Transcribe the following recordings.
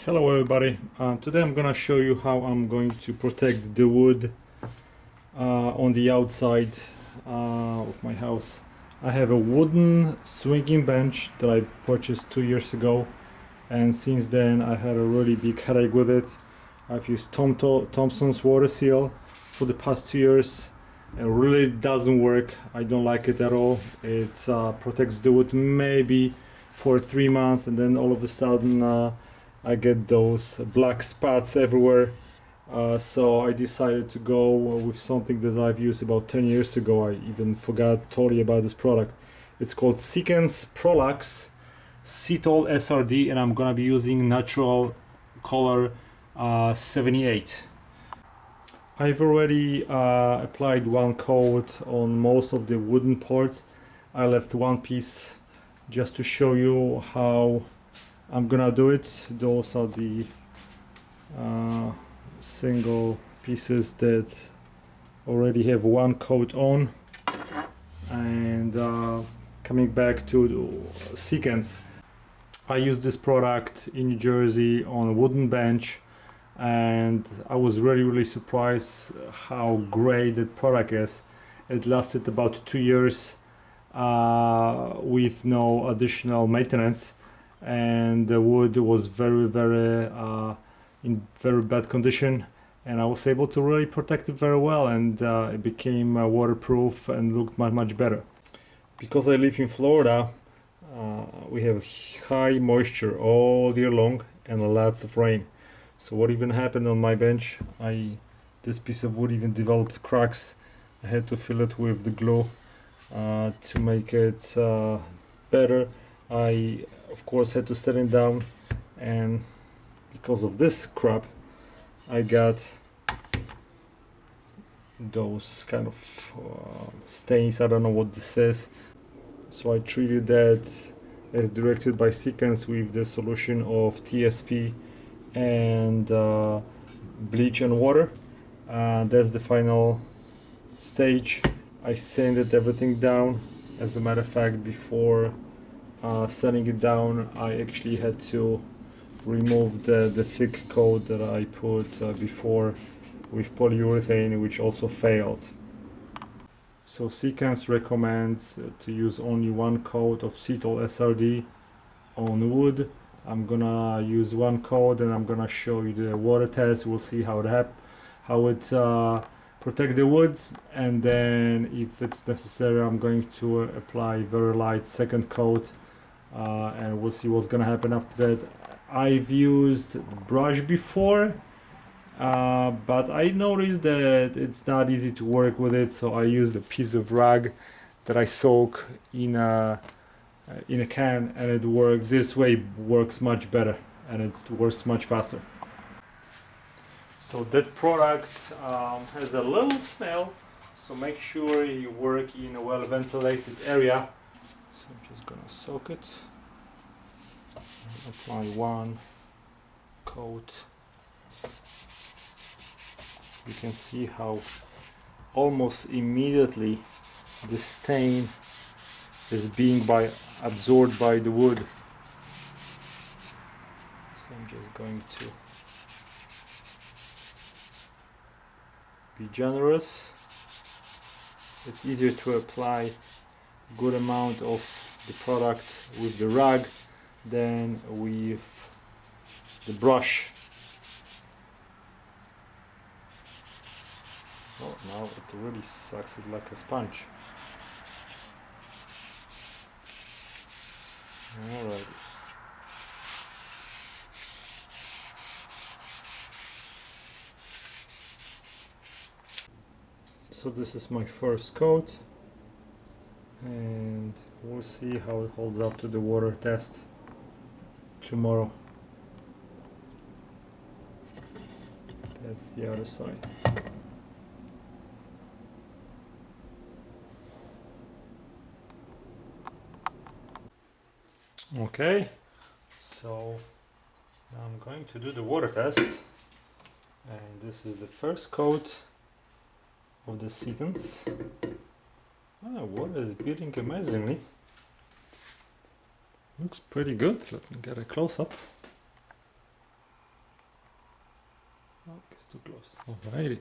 Hello everybody, today I'm gonna show you how I'm going to protect the wood on the outside of my house. I have a wooden swinging bench that I purchased 2 years ago, and since then I had a really big headache with it. I've used Thompson's water seal for the past 2 years. It really doesn't work. I don't like it at all. It protects the wood maybe for 3 months, and then all of a sudden I get those black spots everywhere. So I decided to go with something that I've used about 10 years ago. I even forgot totally about this product. It's called Sikkens Cetol SRD, and I'm gonna be using natural color 78. I've already applied one coat on most of the wooden parts. I left one piece just to show you how I'm gonna do it. Those are the single pieces that already have one coat on. And coming back to Sikkens, I used this product in New Jersey on a wooden bench, and I was really surprised how great that product is. It lasted about 2 years with no additional maintenance, and the wood was very in very bad condition, and I was able to really protect it very well, and it became waterproof and looked much better. Because I live in Florida, we have high moisture all year long and lots of rain. So what even happened on my bench, this piece of wood even developed cracks. I had to fill it with the glue to make it better. I of course had to set it down, and because of this crap I got those kind of stains. I don't know what this is, so I treated that as directed by Sikkens with the solution of TSP and bleach and water. That's the final stage. I sanded everything down. As a matter of fact, before sanding it down, I actually had to remove the thick coat that I put before with polyurethane, which also failed. So Sikkens recommends to use only one coat of Cetol SRD on wood. I'm gonna use one coat, and I'm gonna show you the water test. We'll see how it protect the woods, and then if it's necessary I'm going to apply very light second coat, and we'll see what's gonna happen after that. I've used brush before, but I noticed that it's not easy to work with it, so I used a piece of rag that I soak in a can, and it worked. This way works much better, and it works much faster. So that product has a little smell, so make sure you work in a well ventilated area. So I'm just gonna soak it, apply one coat. You can see how almost immediately the stain is being absorbed by the wood. So I'm just going to be generous. It's easier to apply good amount of the product with the rag than with the brush. Oh, now it really sucks it like a sponge. Alright. So this is my first coat, and we'll see how it holds up to the water test tomorrow. That's the other side. Okay, so I'm going to do the water test, and this is the first coat of the Sikkens. Water is beating amazingly. Looks pretty good. Let me get a close-up. it's too close. Alrighty.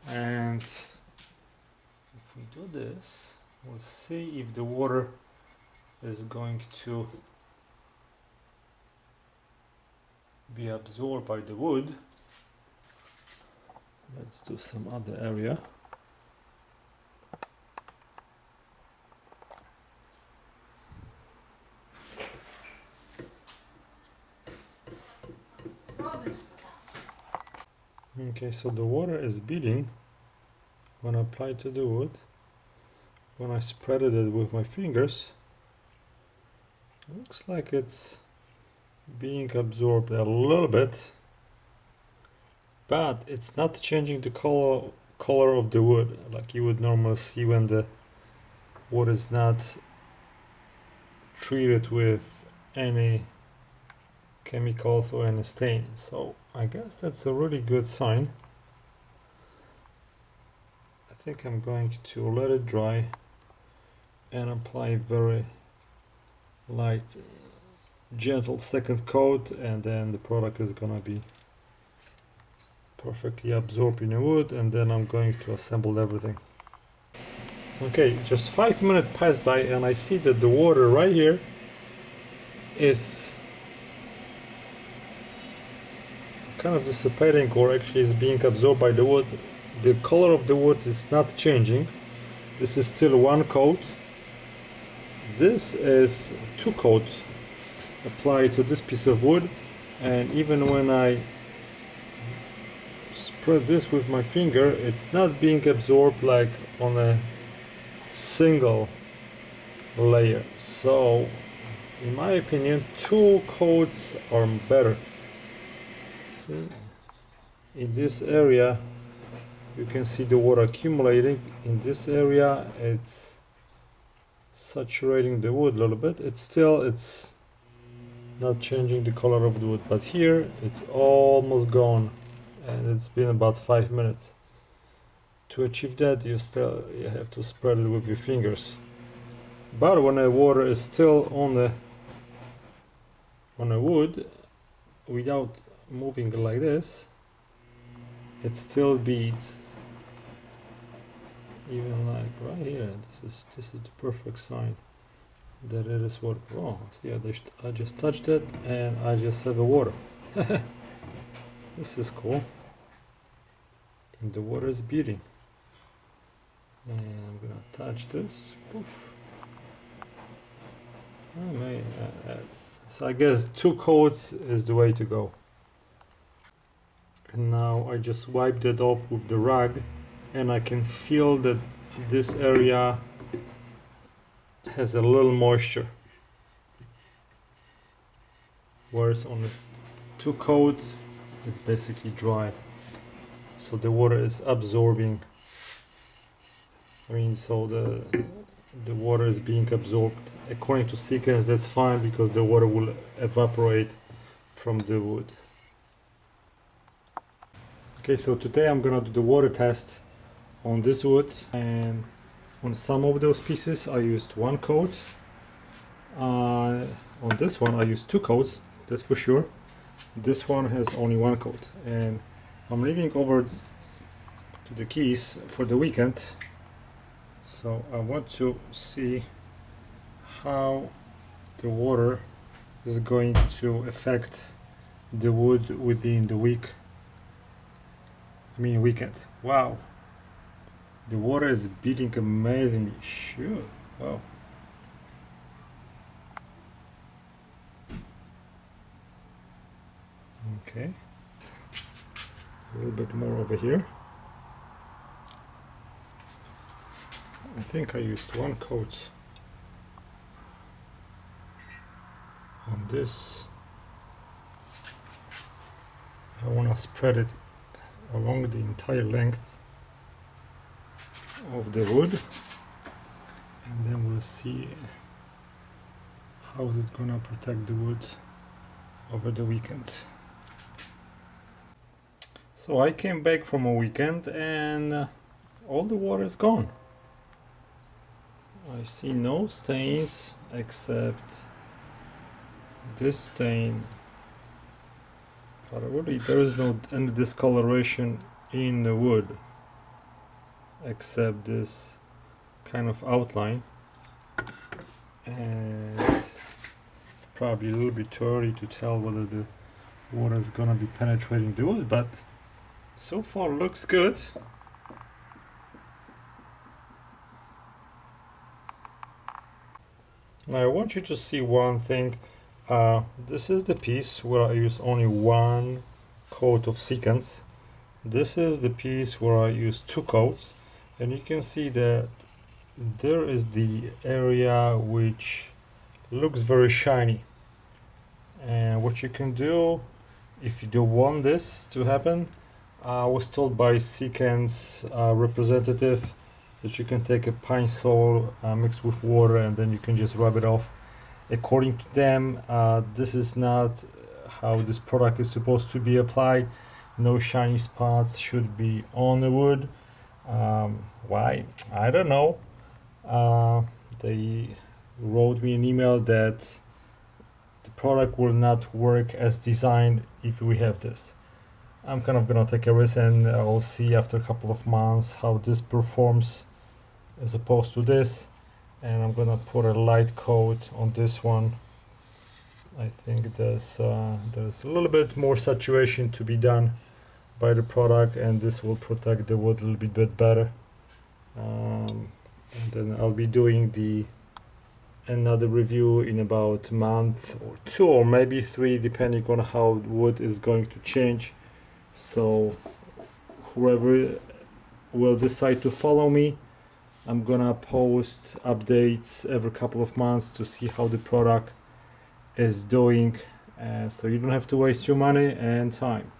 And if we do this, we'll see if the water is going to be absorbed by the wood. Let's do some other area. Okay, so the water is beading when I apply to the wood. When I spread it with my fingers, it looks like it's being absorbed a little bit, but it's not changing the color of the wood like you would normally see when the wood is not treated with any chemicals or any stain. So I guess that's a really good sign. I think I'm going to let it dry and apply very light, gentle second coat, and then the product is gonna be perfectly absorbed in the wood, and then I'm going to assemble everything. Okay, just 5 minutes passed by and I see that the water right here is kind of dissipating, or actually is being absorbed by the wood. The color of the wood is not changing. This is still one coat. This is two coats applied to this piece of wood, and even when I spread this with my finger, it's not being absorbed like on a single layer. So in my opinion, two coats are better. See, in this area you can see the water accumulating. In this area it's saturating the wood a little bit. It's not changing the color of the wood, but here it's almost gone, and it's been about 5 minutes. To achieve that, you have to spread it with your fingers. But when the water is still on the wood, without moving it like this, it still beads. Even like right here, this is the perfect sign that it is water. Oh, see, I just touched it and I just have a water. This is cool. And the water is beating. And I'm gonna touch this. Poof. Oh man, so I guess two coats is the way to go. And now I just wiped it off with the rag, and I can feel that this area has a little moisture, whereas on the two coats it's basically dry, so the water is absorbing. I mean, so the water is being absorbed. According to Sikkens, that's fine because the water will evaporate from the wood. Okay, so today I'm gonna do the water test on this wood, and on some of those pieces I used one coat. On this one I used two coats, that's for sure. This one has only one coat, and I'm leaving over to the Keys for the weekend, so I want to see how the water is going to affect the wood within the weekend. Wow, the water is beating amazingly. Sure. Wow. Okay, a little bit more over here. I think I used one coat on this. I want to spread it along the entire length of the wood, and then we'll see how is it gonna protect the wood over the weekend. So I came back from a weekend and all the water is gone. I see no stains except this stain But really there is no any discoloration in the wood except this kind of outline, and it's probably a little bit too early to tell whether the water is gonna be penetrating the wood, but so far looks good. Now I want you to see one thing. This is the piece where I use only one coat of Sikkens. This is the piece where I use 2 coats, and you can see that there is the area which looks very shiny. And what you can do if you don't want this to happen, I was told by Sikkens representative that you can take a pine sol mixed with water and then you can just rub it off. According to them, this is not how this product is supposed to be applied. No shiny spots should be on the wood. Why? I don't know. They wrote me an email that the product will not work as designed if we have this. I'm kind of gonna take a risk, and I'll see after a couple of months how this performs as opposed to this. And I'm gonna put a light coat on this one. I think there's a little bit more saturation to be done by the product, and this will protect the wood a little bit better. And then I'll be doing another review in about a month or 2 or maybe 3, depending on how wood is going to change. So whoever will decide to follow me, I'm gonna post updates every couple of months to see how the product is doing, so you don't have to waste your money and time.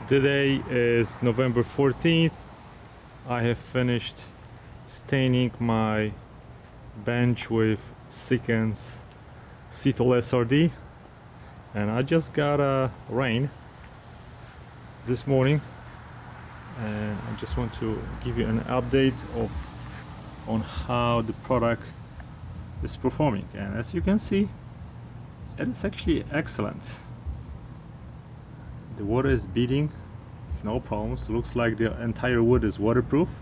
Today is November 14th. I have finished staining my bench with Sikkens Cetol SRD, and I just got a rain this morning, and I just want to give you an update on how the product is performing. And as you can see, it is actually excellent. The water is beading with no problems. Looks like the entire wood is waterproof,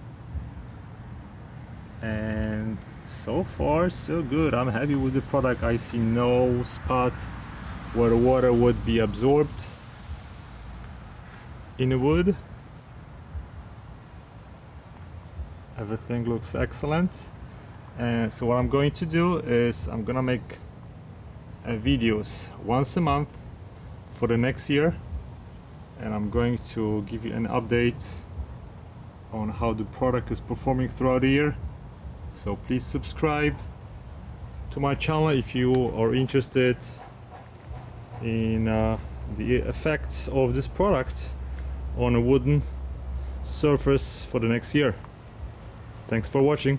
and so far so good. I'm happy with the product. I see no spot where the water would be absorbed in the wood. Everything looks excellent. And so what I'm going to do is I'm gonna make videos once a month for the next year, and I'm going to give you an update on how the product is performing throughout the year. So please subscribe to my channel if you are interested in the effects of this product on a wooden surface for the next year. Thanks for watching.